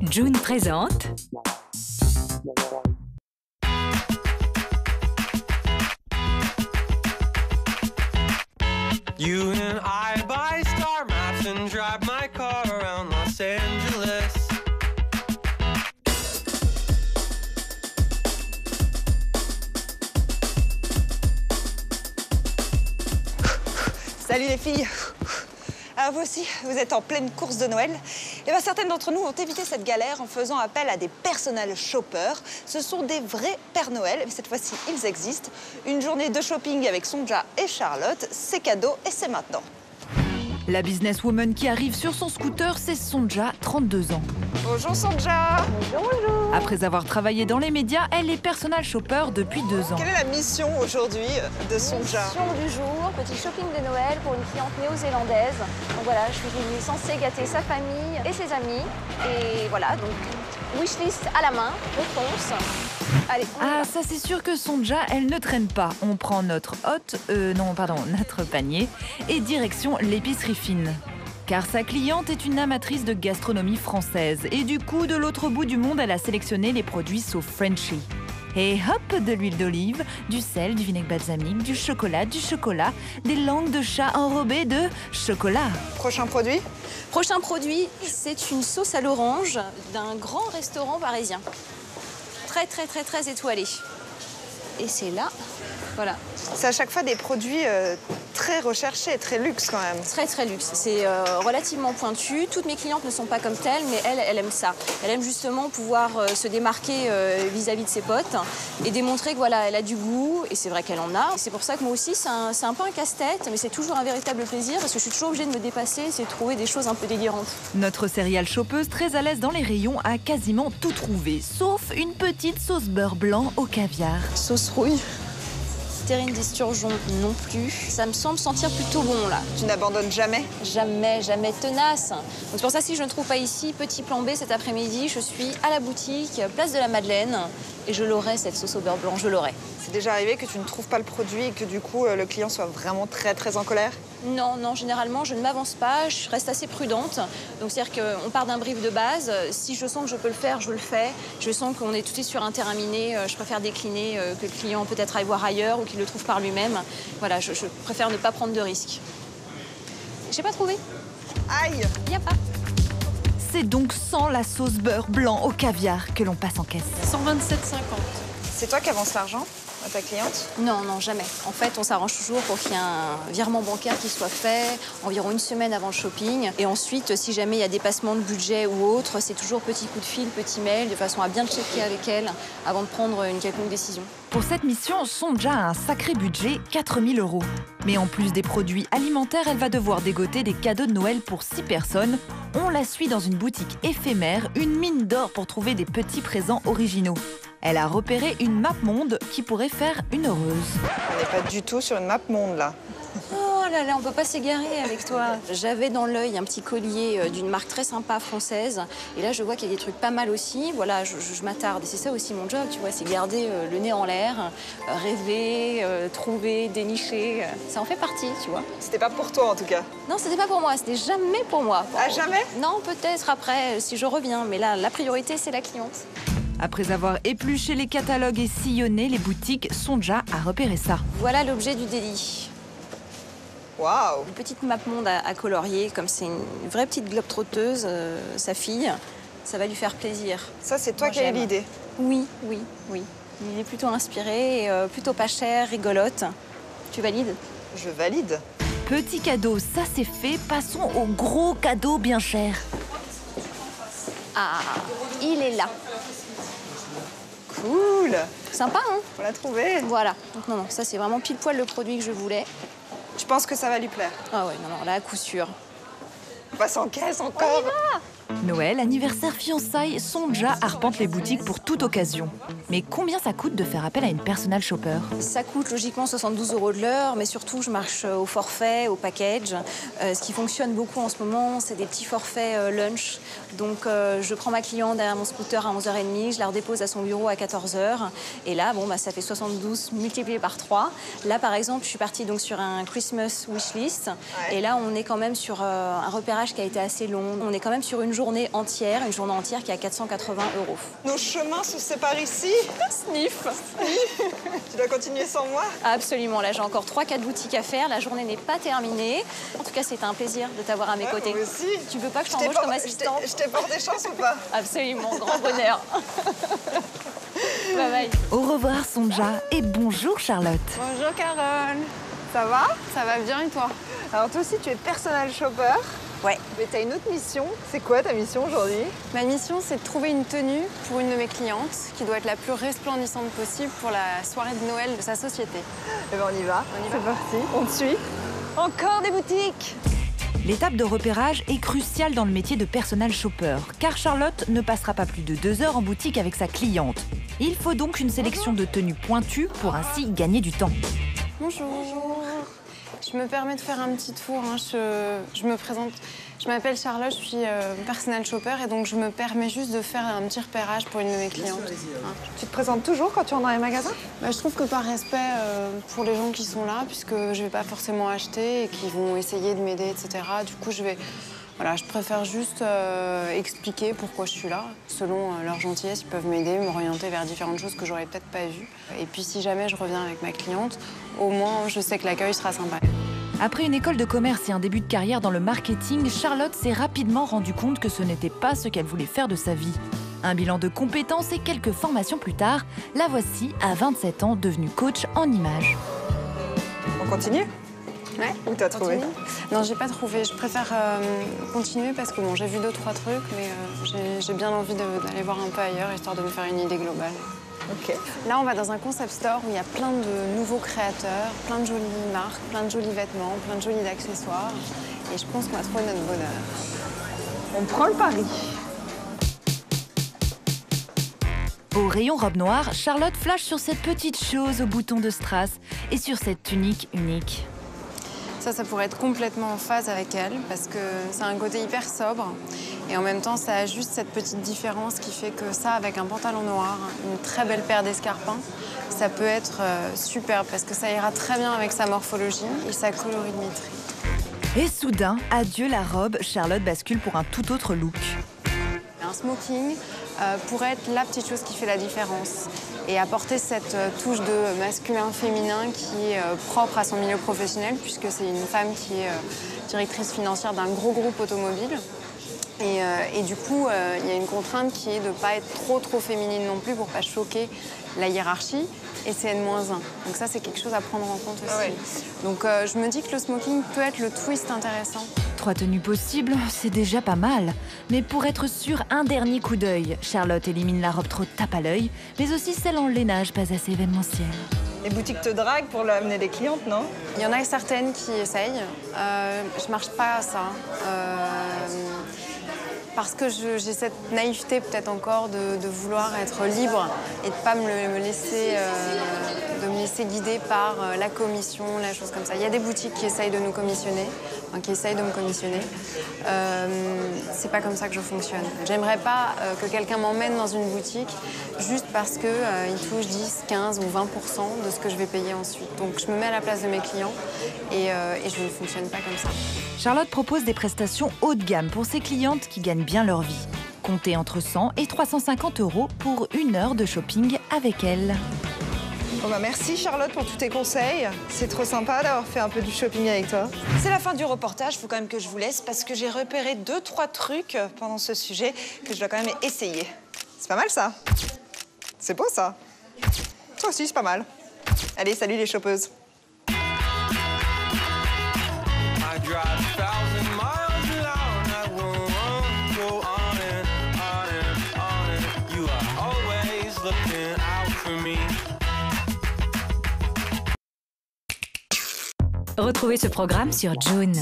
June présente You and I buy star maps and drive my car around Los Angeles. Salut les filles. Alors vous aussi, vous êtes en pleine course de Noël. Et bien certaines d'entre nous ont évité cette galère en faisant appel à des personal shoppers. Ce sont des vrais Pères Noël, mais cette fois-ci ils existent. Une journée de shopping avec Sonja et Charlotte, c'est cadeau et c'est maintenant. la businesswoman qui arrive sur son scooter, c'est Sonja, 32 ans. Bonjour Sonja. Bonjour, bonjour. Après avoir travaillé dans les médias, elle est personal shopper depuis 2 ans. Quelle est la mission aujourd'hui de Sonja? Mission du jour, petit shopping de Noël pour une cliente néo-zélandaise. Donc voilà, je suis censée gâter sa famille et ses amis. Et voilà, donc wishlist à la main, on fonce. Allez, on y Ah, va. ça c'est sûr que Sonja, elle ne traîne pas. On prend notre notre panier et direction l'épicerie fine. Car sa cliente est une amatrice de gastronomie française et du coup, de l'autre bout du monde, elle a sélectionné les produits So Frenchy. Et hop, de l'huile d'olive, du sel, du vinaigre balsamique, du chocolat, des langues de chat enrobées de chocolat. Prochain produit? Prochain produit, c'est une sauce à l'orange d'un grand restaurant parisien. Très, très, très, très étoilé. Et c'est là, voilà. C'est à chaque fois des produits très recherchés, très luxe quand même. Très très luxe, c'est relativement pointu. Toutes mes clientes ne sont pas comme telles, mais elle aime ça. Elle aime justement pouvoir se démarquer vis-à-vis de ses potes et démontrer que voilà, elle a du goût, et c'est vrai qu'elle en a. C'est pour ça que moi aussi, c'est un peu un casse-tête, mais c'est toujours un véritable plaisir parce que je suis toujours obligée de me dépasser, c'est de trouver des choses un peu délirantes. Notre céréale chopeuse, très à l'aise dans les rayons, a quasiment tout trouvé, sauf une petite sauce beurre blanc au caviar. Sauce rouille. Terrine d'esturgeon non plus. Ça me semble sentir plutôt bon là. Tu n'abandonnes jamais? Jamais, jamais tenace. Donc c'est pour ça que si je ne trouve pas ici, petit plan B cet après-midi, je suis à la boutique, place de la Madeleine, et je l'aurai cette sauce au beurre blanc, je l'aurai. C'est déjà arrivé que tu ne trouves pas le produit et que du coup le client soit vraiment très très en colère? Non, non, généralement je ne m'avance pas, je reste assez prudente. Donc c'est-à-dire qu'on part d'un brief de base, si je sens que je peux le faire, je le fais. Je sens qu'on est tout sur un terrain miné, je préfère décliner que le client peut-être aille voir ailleurs ou qu'il le trouve par lui-même. Voilà, je préfère ne pas prendre de risques. J'ai pas trouvé, Aïe! il n'y a pas. C'est donc sans la sauce beurre blanc au caviar que l'on passe en caisse. 127,50. C'est toi qui avances l'argent à ta cliente? Non, non, jamais. En fait, on s'arrange toujours pour qu'il y ait un virement bancaire qui soit fait environ une semaine avant le shopping. Et ensuite, si jamais il y a dépassement de budget ou autre, c'est toujours petit coup de fil, petit mail, de façon à bien checker avec elle avant de prendre une quelconque décision. Pour cette mission, Sonja a un sacré budget, 4 000 €. Mais en plus des produits alimentaires, elle va devoir dégoter des cadeaux de Noël pour 6 personnes. On la suit dans une boutique éphémère, une mine d'or pour trouver des petits présents originaux. Elle a repéré une map monde qui pourrait faire une heureuse. On n'est pas du tout sur une map monde là. Oh là là, on peut pas s'égarer avec toi. J'avais dans l'œil un petit collier d'une marque très sympa française. Et là, je vois qu'il y a des trucs pas mal aussi. Voilà, je m'attarde. Et c'est ça aussi mon job, tu vois, c'est garder le nez en l'air, rêver, trouver, dénicher. Ça en fait partie, tu vois. C'était pas pour toi en tout cas. Non, c'était pas pour moi, c'était jamais pour moi. Ah, jamais? Non, peut-être après, si je reviens. Mais là, la priorité, c'est la cliente. Après avoir épluché les catalogues et sillonné les boutiques, Sonja a repéré ça. Voilà l'objet du délit. Waouh! Une petite map monde à colorier, comme c'est une vraie petite globe trotteuse, sa fille. Ça va lui faire plaisir. Ça, c'est toi Moi, qui as eu j'aime. l'idée. Oui, oui, oui. Il est plutôt inspiré, plutôt pas cher, rigolote. Tu valides? Je valide. Petit cadeau, ça c'est fait. Passons au gros cadeau bien cher. Ah, il est là. Cool! Sympa, hein? On l'a trouvé. Voilà. Donc non, non, ça c'est vraiment pile poil le produit que je voulais. Je pense que ça va lui plaire. Ah ouais, non, non, là, à coup sûr. On passe en caisse encore. Noël, anniversaire, fiançailles, Sonja arpente les boutiques pour toute occasion. Mais combien ça coûte de faire appel à une personal shopper? Ça coûte logiquement 72 € de l'heure, mais surtout je marche au forfait, au package. Ce qui fonctionne beaucoup en ce moment, c'est des petits forfaits lunch. Donc je prends ma cliente derrière mon scooter à 11h30, je la redépose à son bureau à 14h. Et là, bon, bah, ça fait 72 multiplié par 3. Là, par exemple, je suis partie donc sur un Christmas wishlist. Ouais. Et là, on est quand même sur un repérage pèlerinage qui a été assez long. On est quand même sur une journée entière qui est à 480 €. Nos chemins se séparent ici. Sniff. Tu dois continuer sans moi? Absolument, là j'ai encore 3-4 boutiques à faire, la journée n'est pas terminée. En tout cas, c'était un plaisir de t'avoir à mes côtés. Moi aussi. Tu veux pas que je t'embauche comme assistante? Je t'ai porté chance ou pas? Absolument, grand bonheur. Bye bye. Au revoir Sonja et bonjour Charlotte. Bonjour Carole. Ça va? Ça va bien et toi? Alors toi aussi, tu es personal shopper. Ouais. Mais tu as une autre mission. C'est quoi ta mission aujourd'hui? Ma mission, c'est de trouver une tenue pour une de mes clientes qui doit être la plus resplendissante possible pour la soirée de Noël de sa société. Eh ben on y va. On y va. C'est parti. On te suit. Encore des boutiques. L'étape de repérage est cruciale dans le métier de personal shopper, car Charlotte ne passera pas plus de 2 heures en boutique avec sa cliente. Il faut donc une sélection de tenues pointues pour ainsi gagner du temps. Bonjour. Je me permets de faire un petit tour. Je me présente. Je m'appelle Charlotte, je suis personal shopper et donc je me permets juste de faire un petit repérage pour une de mes clientes. Tu te présentes toujours quand tu rentres dans les magasins? Je trouve que par respect pour les gens qui sont là, puisque je vais pas forcément acheter et qui vont essayer de m'aider, etc. Du coup, je préfère juste expliquer pourquoi je suis là. Selon leur gentillesse, ils peuvent m'aider, m'orienter vers différentes choses que j'aurais peut-être pas vues. Et puis si jamais je reviens avec ma cliente, au moins je sais que l'accueil sera sympa. Après une école de commerce et un début de carrière dans le marketing, Charlotte s'est rapidement rendue compte que ce n'était pas ce qu'elle voulait faire de sa vie. Un bilan de compétences et quelques formations plus tard, la voici à 27 ans devenue coach en images. On continue? Ouais. Où t'as trouvé? Non, j'ai pas trouvé. Je préfère continuer parce que bon, j'ai vu 2-3 trucs, mais j'ai bien envie d'aller voir un peu ailleurs, histoire de me faire une idée globale. Ok. Là, on va dans un concept store où il y a plein de nouveaux créateurs, plein de jolies marques, plein de jolis vêtements, plein de jolis accessoires. Et je pense qu'on va trouver notre bonheur. On prend le pari. Au rayon robe noire, Charlotte flash sur cette petite chose au bouton de strass et sur cette tunique unique. Ça pourrait être complètement en phase avec elle parce que c'est un côté hyper sobre et en même temps, ça a juste cette petite différence qui fait que ça, avec un pantalon noir, une très belle paire d'escarpins, ça peut être superbe parce que ça ira très bien avec sa morphologie et sa colorimétrie. Et soudain, adieu la robe, Charlotte bascule pour un tout autre look. Un smoking pourrait être la petite chose qui fait la différence et apporter cette touche de masculin-féminin qui est propre à son milieu professionnel puisque c'est une femme qui est directrice financière d'un gros groupe automobile. Et du coup, il y a une contrainte qui est de ne pas être trop féminine non plus pour ne pas choquer la hiérarchie et c'est N-1. Donc ça, c'est quelque chose à prendre en compte aussi. Ah ouais. Donc je me dis que le smoking peut être le twist intéressant. 3 tenues possibles, c'est déjà pas mal. Mais pour être sûr, un dernier coup d'œil. Charlotte élimine la robe trop tape à l'œil, mais aussi celle en lainage pas assez événementielle. Les boutiques te draguent pour amener des clientes, non? Il y en a certaines qui essayent. Je marche pas à ça. Parce que j'ai cette naïveté peut-être encore de vouloir être libre et de ne pas me laisser guider par la commission, la chose comme ça. Il y a des boutiques qui essayent de nous commissionner, qui essayent de me commissionner. C'est pas comme ça que je fonctionne. J'aimerais pas que quelqu'un m'emmène dans une boutique juste parce qu'il touche 10, 15 ou 20% de ce que je vais payer ensuite. Donc je me mets à la place de mes clients et je ne fonctionne pas comme ça. Charlotte propose des prestations haut de gamme pour ses clientes qui gagnent bien leur vie. Comptez entre 100 et 350 € pour 1 heure de shopping avec elle. Bon merci Charlotte pour tous tes conseils. C'est trop sympa d'avoir fait un peu du shopping avec toi. C'est la fin du reportage, il faut quand même que je vous laisse parce que j'ai repéré 2-3 trucs pendant ce sujet que je dois quand même essayer. C'est pas mal ça. C'est beau ça. Toi aussi, c'est pas mal. Allez, salut les shoppeuses. Retrouvez ce programme sur June.